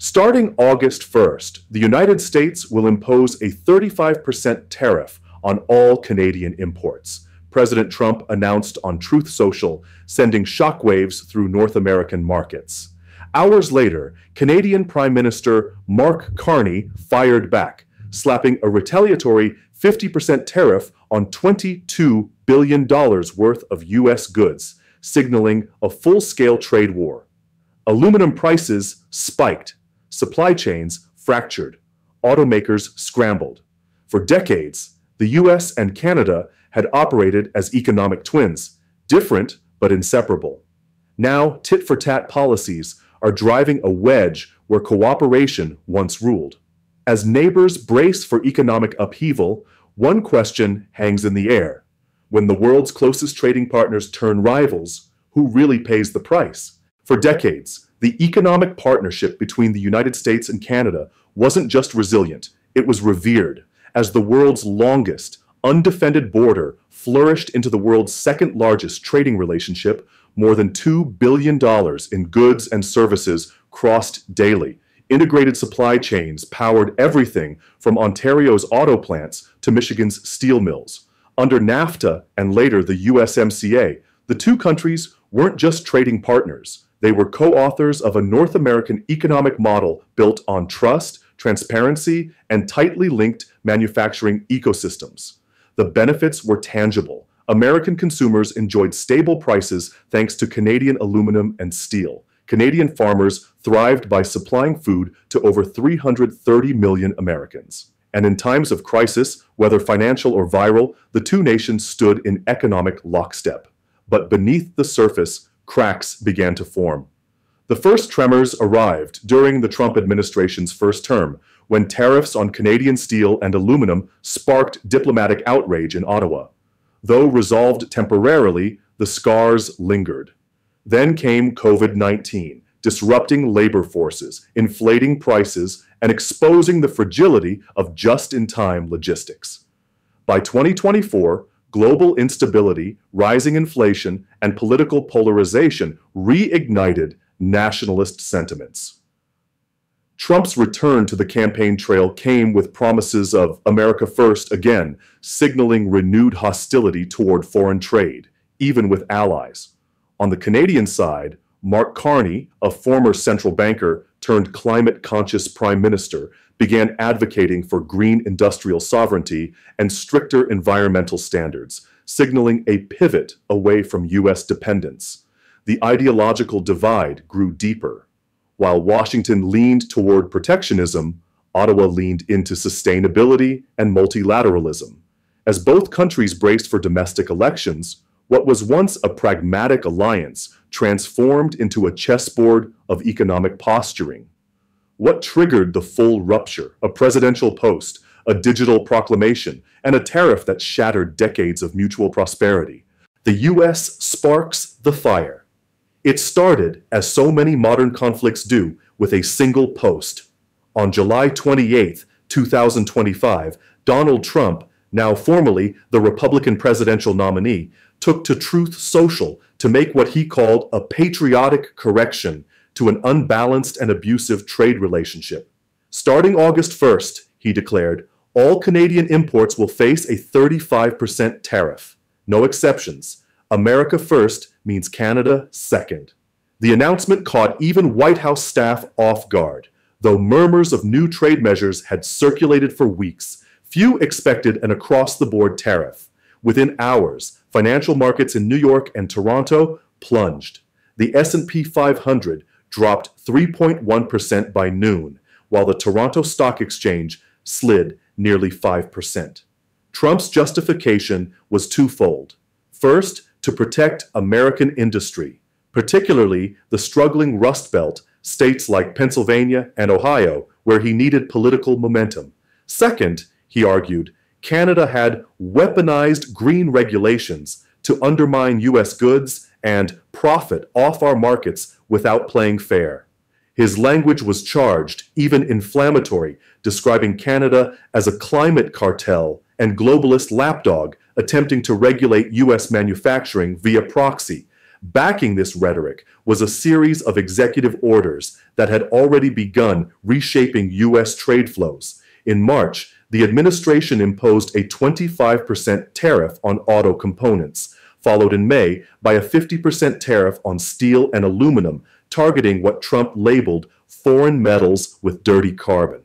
Starting August 1st, the United States will impose a 35% tariff on all Canadian imports, President Trump announced on Truth Social, sending shockwaves through North American markets. Hours later, Canadian Prime Minister Mark Carney fired back, slapping a retaliatory 50% tariff on $22 billion worth of U.S. goods, signaling a full-scale trade war. Aluminum prices spiked, supply chains fractured, automakers scrambled. For decades, the U.S. and Canada had operated as economic twins, different but inseparable. Now, tit-for-tat policies are driving a wedge where cooperation once ruled. As neighbors brace for economic upheaval, one question hangs in the air. When the world's closest trading partners turn rivals, who really pays the price? For decades, the economic partnership between the United States and Canada wasn't just resilient, it was revered, as the world's longest, undefended border flourished into the world's second-largest trading relationship. More than $2 billion in goods and services crossed daily. Integrated supply chains powered everything from Ontario's auto plants to Michigan's steel mills. Under NAFTA and later the USMCA, the two countries weren't just trading partners. They were co-authors of a North American economic model built on trust, transparency, and tightly linked manufacturing ecosystems. The benefits were tangible. American consumers enjoyed stable prices thanks to Canadian aluminum and steel. Canadian farmers thrived by supplying food to over 330 million Americans. And in times of crisis, whether financial or viral, the two nations stood in economic lockstep. But beneath the surface, cracks began to form. The first tremors arrived during the Trump administration's first term, when tariffs on Canadian steel and aluminum sparked diplomatic outrage in Ottawa. Though resolved temporarily, the scars lingered. Then came COVID-19, disrupting labor forces, inflating prices, and exposing the fragility of just-in-time logistics. By 2024, global instability, rising inflation, and political polarization reignited nationalist sentiments. Trump's return to the campaign trail came with promises of America First again, signaling renewed hostility toward foreign trade, even with allies. On the Canadian side, Mark Carney, a former central banker turned climate-conscious prime minister, began advocating for green industrial sovereignty and stricter environmental standards, signaling a pivot away from U.S. dependence. The ideological divide grew deeper. While Washington leaned toward protectionism, Ottawa leaned into sustainability and multilateralism. As both countries braced for domestic elections, what was once a pragmatic alliance transformed into a chessboard of economic posturing. What triggered the full rupture? A presidential post, a digital proclamation, and a tariff that shattered decades of mutual prosperity. The U.S. sparks the fire. It started, as so many modern conflicts do, with a single post. On July 28, 2025, Donald Trump, now formally the Republican presidential nominee, took to Truth Social to make what he called a patriotic correction to an unbalanced and abusive trade relationship. Starting August 1st, he declared, all Canadian imports will face a 35% tariff. No exceptions. America First means Canada second. The announcement caught even White House staff off guard. Though murmurs of new trade measures had circulated for weeks, few expected an across-the-board tariff. Within hours, financial markets in New York and Toronto plunged. The S&P 500 dropped 3.1% by noon, while the Toronto Stock Exchange slid nearly 5%. Trump's justification was twofold. First, to protect American industry, particularly the struggling Rust Belt, states like Pennsylvania and Ohio, where he needed political momentum. Second, he argued, Canada had weaponized green regulations to undermine U.S. goods and profit off our markets without playing fair. His language was charged, even inflammatory, describing Canada as a climate cartel and globalist lapdog attempting to regulate U.S. manufacturing via proxy, Backing this rhetoric was a series of executive orders that had already begun reshaping U.S. trade flows. In March, the administration imposed a 25% tariff on auto components, followed in May by a 50% tariff on steel and aluminum, targeting what Trump labeled foreign metals with dirty carbon.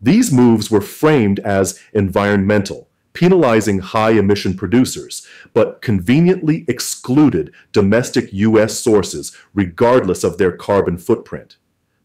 These moves were framed as environmental, penalizing high-emission producers, but conveniently excluded domestic U.S. sources regardless of their carbon footprint.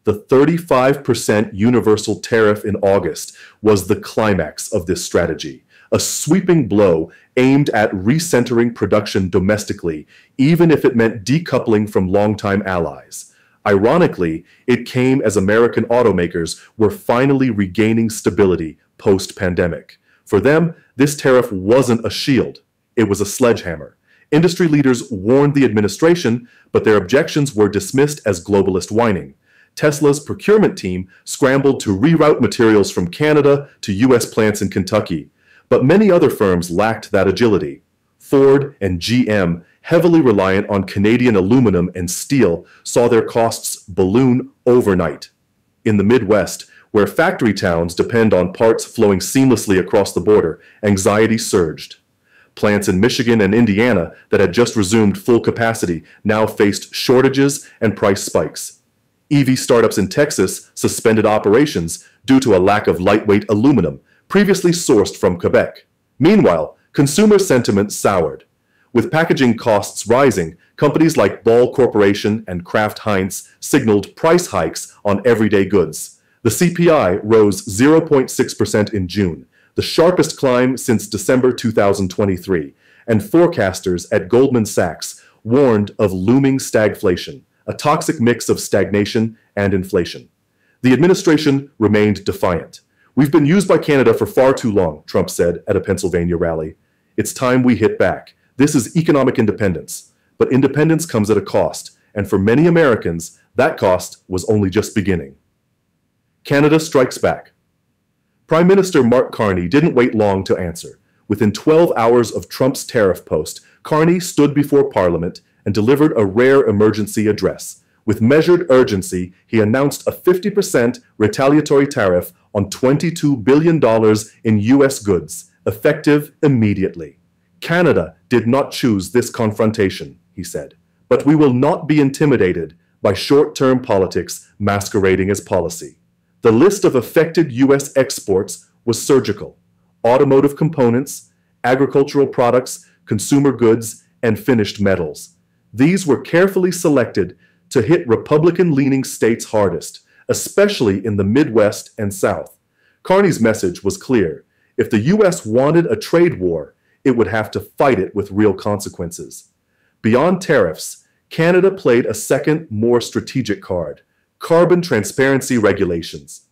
The 35% universal tariff in August was the climax of this strategy, a sweeping blow aimed at recentering production domestically, even if it meant decoupling from longtime allies. Ironically, it came as American automakers were finally regaining stability post-pandemic. For them, this tariff wasn't a shield, it was a sledgehammer. Industry leaders warned the administration, but their objections were dismissed as globalist whining. Tesla's procurement team scrambled to reroute materials from Canada to U.S. plants in Kentucky. But many other firms lacked that agility. Ford and GM, heavily reliant on Canadian aluminum and steel, saw their costs balloon overnight. In the Midwest, where factory towns depend on parts flowing seamlessly across the border, anxiety surged. Plants in Michigan and Indiana that had just resumed full capacity now faced shortages and price spikes. EV startups in Texas suspended operations due to a lack of lightweight aluminum, previously sourced from Quebec. Meanwhile, consumer sentiment soured. With packaging costs rising, companies like Ball Corporation and Kraft Heinz signaled price hikes on everyday goods. The CPI rose 0.6% in June, the sharpest climb since December 2023, and forecasters at Goldman Sachs warned of looming stagflation, a toxic mix of stagnation and inflation. The administration remained defiant. "We've been used by Canada for far too long," Trump said at a Pennsylvania rally. "It's time we hit back. This is economic independence. But independence comes at a cost, and for many Americans, that cost was only just beginning." Canada strikes back. Prime Minister Mark Carney didn't wait long to answer. Within 12 hours of Trump's tariff post, Carney stood before Parliament and delivered a rare emergency address. With measured urgency, he announced a 50% retaliatory tariff on $22 billion in U.S. goods, effective immediately. "Canada did not choose this confrontation," he said, "but we will not be intimidated by short-term politics masquerading as policy." The list of affected U.S. exports was surgical: automotive components, agricultural products, consumer goods, and finished metals. These were carefully selected to hit Republican-leaning states hardest, especially in the Midwest and South. Carney's message was clear: if the U.S. wanted a trade war, it would have to fight it with real consequences. Beyond tariffs, Canada played a second, more strategic card: carbon transparency regulations.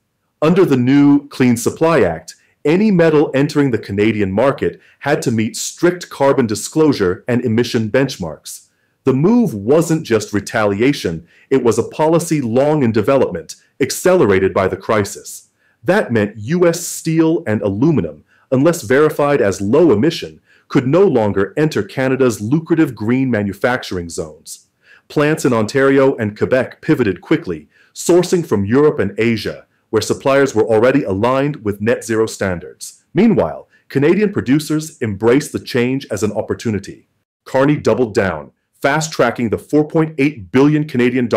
Under the new Clean Supply Act, any metal entering the Canadian market had to meet strict carbon disclosure and emission benchmarks. The move wasn't just retaliation, it was a policy long in development, accelerated by the crisis. That meant U.S. steel and aluminum, unless verified as low emission, could no longer enter Canada's lucrative green manufacturing zones. Plants in Ontario and Quebec pivoted quickly, sourcing from Europe and Asia, where suppliers were already aligned with net zero standards. Meanwhile, Canadian producers embraced the change as an opportunity. Carney doubled down, fast-tracking the $4.8 billion Canadian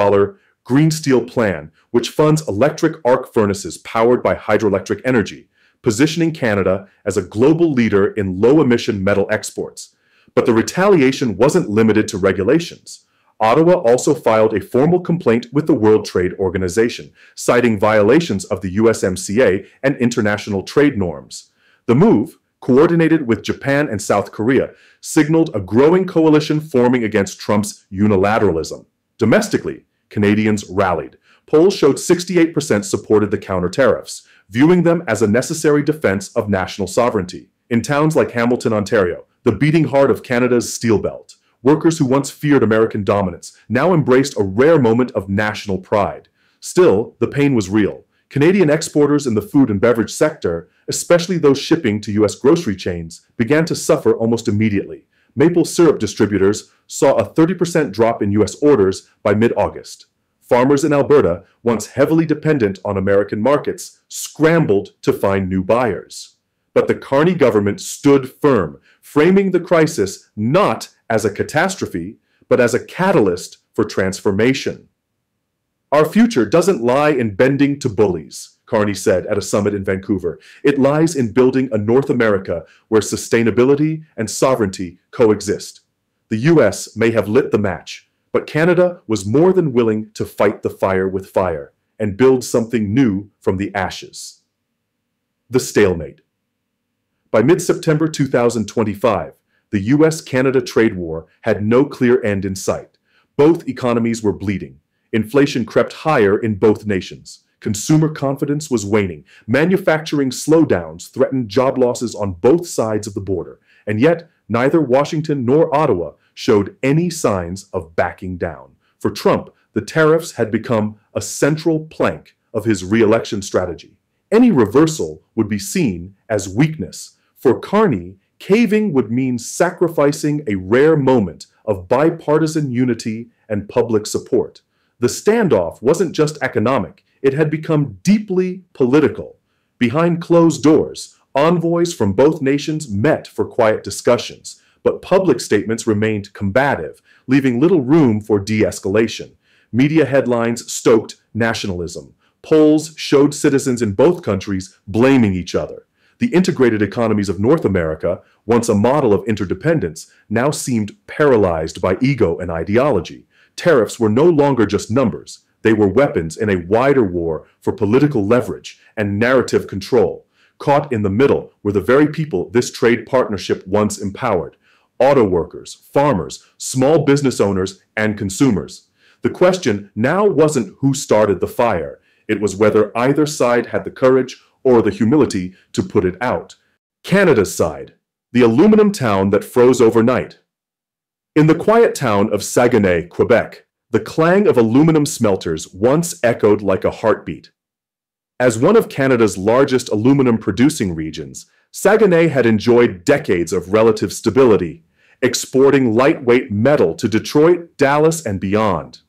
Green Steel Plan, which funds electric arc furnaces powered by hydroelectric energy, positioning Canada as a global leader in low-emission metal exports. But the retaliation wasn't limited to regulations. Ottawa also filed a formal complaint with the World Trade Organization, citing violations of the USMCA and international trade norms. The move, coordinated with Japan and South Korea, signaled a growing coalition forming against Trump's unilateralism. Domestically, Canadians rallied. Polls showed 68% supported the counter-tariffs, viewing them as a necessary defense of national sovereignty. In towns like Hamilton, Ontario, the beating heart of Canada's steel belt, workers who once feared American dominance now embraced a rare moment of national pride. Still, the pain was real. Canadian exporters in the food and beverage sector, especially those shipping to U.S. grocery chains, began to suffer almost immediately. Maple syrup distributors saw a 30% drop in U.S. orders by mid-August. Farmers in Alberta, once heavily dependent on American markets, scrambled to find new buyers. But the Carney government stood firm, framing the crisis not as a catastrophe, but as a catalyst for transformation. "Our future doesn't lie in bending to bullies," Carney said at a summit in Vancouver. "It lies in building a North America where sustainability and sovereignty coexist." The U.S. may have lit the match, but Canada was more than willing to fight the fire with fire and build something new from the ashes. The stalemate. By mid-September 2025, the U.S.-Canada trade war had no clear end in sight. Both economies were bleeding. Inflation crept higher in both nations. Consumer confidence was waning. Manufacturing slowdowns threatened job losses on both sides of the border. And yet, neither Washington nor Ottawa showed any signs of backing down. For Trump, the tariffs had become a central plank of his re-election strategy. Any reversal would be seen as weakness. For Carney, caving would mean sacrificing a rare moment of bipartisan unity and public support. The standoff wasn't just economic, it had become deeply political. Behind closed doors, envoys from both nations met for quiet discussions, but public statements remained combative, leaving little room for de-escalation. Media headlines stoked nationalism. Polls showed citizens in both countries blaming each other. The integrated economies of North America, once a model of interdependence, now seemed paralyzed by ego and ideology. Tariffs were no longer just numbers. They were weapons in a wider war for political leverage and narrative control. Caught in the middle were the very people this trade partnership once empowered: auto workers, farmers, small business owners, and consumers. The question now wasn't who started the fire. It was whether either side had the courage or the humility to put it out. Canada's side, the aluminum town that froze overnight. In the quiet town of Saguenay, Quebec, the clang of aluminum smelters once echoed like a heartbeat. As one of Canada's largest aluminum-producing regions, Saguenay had enjoyed decades of relative stability, exporting lightweight metal to Detroit, Dallas, and beyond.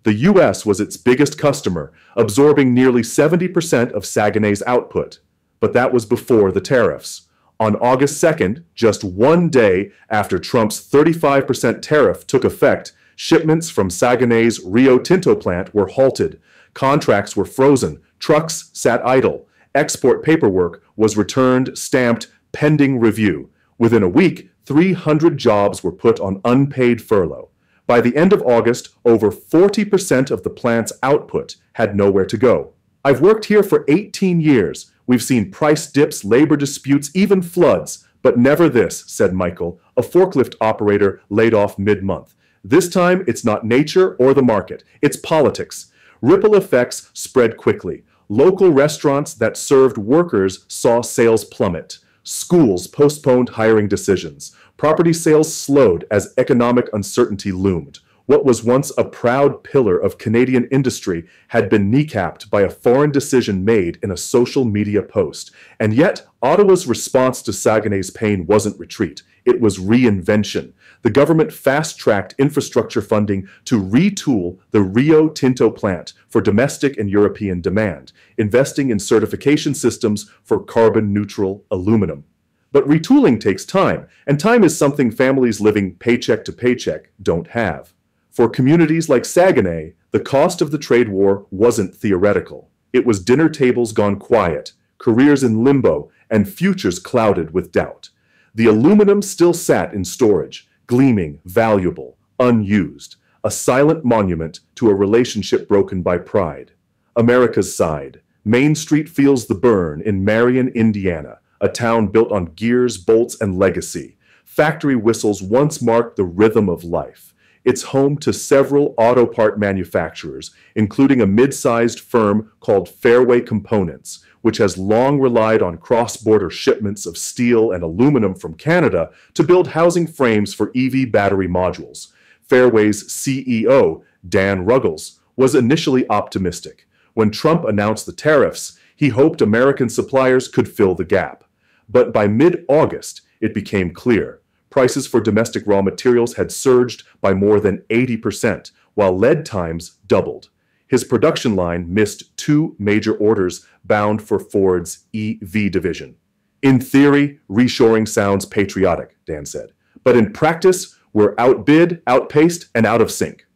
The U.S. was its biggest customer, absorbing nearly 70% of Saguenay's output. But that was before the tariffs. On August 2nd, just one day after Trump's 35% tariff took effect, shipments from Saguenay's Rio Tinto plant were halted. Contracts were frozen. Trucks sat idle. Export paperwork was returned, stamped, pending review. Within a week, 300 jobs were put on unpaid furlough. By the end of August, over 40% of the plant's output had nowhere to go. "I've worked here for 18 years. We've seen price dips, labor disputes, even floods, but never this," said Michael, a forklift operator laid off mid-month. "This time, it's not nature or the market. It's politics." Ripple effects spread quickly. Local restaurants that served workers saw sales plummet. Schools postponed hiring decisions. Property sales slowed as economic uncertainty loomed. What was once a proud pillar of Canadian industry had been kneecapped by a foreign decision made in a social media post. And yet, Ottawa's response to Saguenay's pain wasn't retreat. It was reinvention. The government fast-tracked infrastructure funding to retool the Rio Tinto plant for domestic and European demand, investing in certification systems for carbon-neutral aluminum. But retooling takes time, and time is something families living paycheck to paycheck don't have. For communities like Saguenay, the cost of the trade war wasn't theoretical. It was dinner tables gone quiet, careers in limbo, and futures clouded with doubt. The aluminum still sat in storage, gleaming, valuable, unused, a silent monument to a relationship broken by pride. America's side. Main Street feels the burn in Marion, Indiana, a town built on gears, bolts, and legacy. Factory whistles once marked the rhythm of life. It's home to several auto part manufacturers, including a mid-sized firm called Fairway Components, which has long relied on cross-border shipments of steel and aluminum from Canada to build housing frames for EV battery modules. Fairway's CEO, Dan Ruggles, was initially optimistic. When Trump announced the tariffs, he hoped American suppliers could fill the gap. But by mid-August, it became clear. Prices for domestic raw materials had surged by more than 80%, while lead times doubled. His production line missed 2 major orders bound for Ford's EV division. In theory, reshoring sounds patriotic, Dan said. But in practice, we're outbid, outpaced, and out of sync.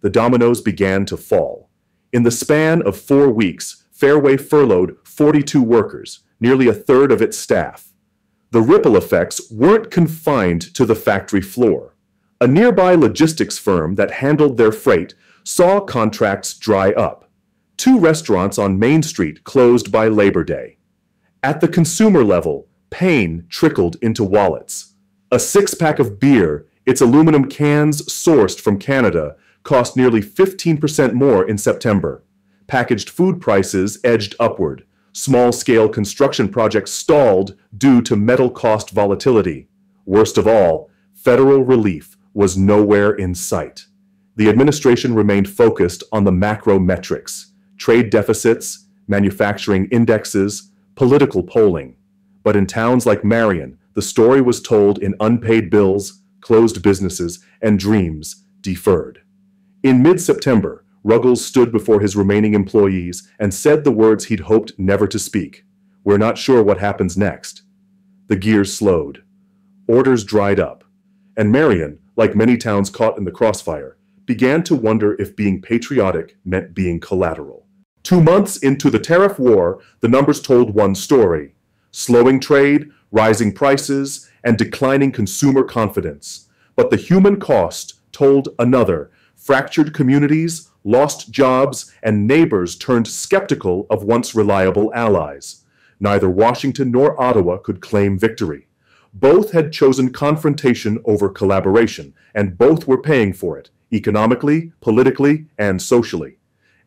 The dominoes began to fall. In the span of 4 weeks, Fairway furloughed 42 workers, nearly a third of its staff. The ripple effects weren't confined to the factory floor. A nearby logistics firm that handled their freight saw contracts dry up. 2 restaurants on Main Street closed by Labor Day. At the consumer level, pain trickled into wallets. A 6-pack of beer, its aluminum cans sourced from Canada, cost nearly 15% more in September. Packaged food prices edged upward. Small-scale construction projects stalled due to metal cost volatility. Worst of all, federal relief was nowhere in sight. The administration remained focused on the macro metrics: trade deficits, manufacturing indexes, political polling. But in towns like Marion, the story was told in unpaid bills, closed businesses, and dreams deferred. In mid-September, Ruggles stood before his remaining employees and said the words he'd hoped never to speak. "We're not sure what happens next." The gears slowed. Orders dried up. And Marion, like many towns caught in the crossfire, began to wonder if being patriotic meant being collateral. 2 months into the tariff war, the numbers told one story: slowing trade, rising prices, and declining consumer confidence. But the human cost told another: fractured communities, lost jobs, and neighbors turned skeptical of once reliable allies. Neither Washington nor Ottawa could claim victory. Both had chosen confrontation over collaboration, and both were paying for it, economically, politically, and socially.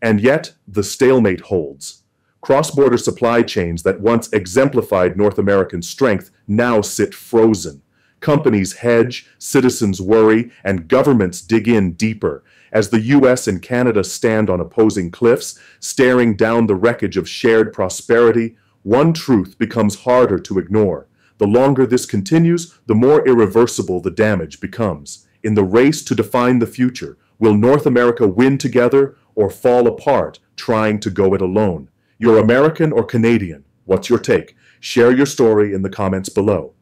And yet, the stalemate holds. Cross-border supply chains that once exemplified North American strength now sit frozen. Companies hedge, citizens worry, and governments dig in deeper. As the US and Canada stand on opposing cliffs, staring down the wreckage of shared prosperity, one truth becomes harder to ignore. The longer this continues, the more irreversible the damage becomes. In the race to define the future, will North America win together or fall apart trying to go it alone? You're American or Canadian? What's your take? Share your story in the comments below.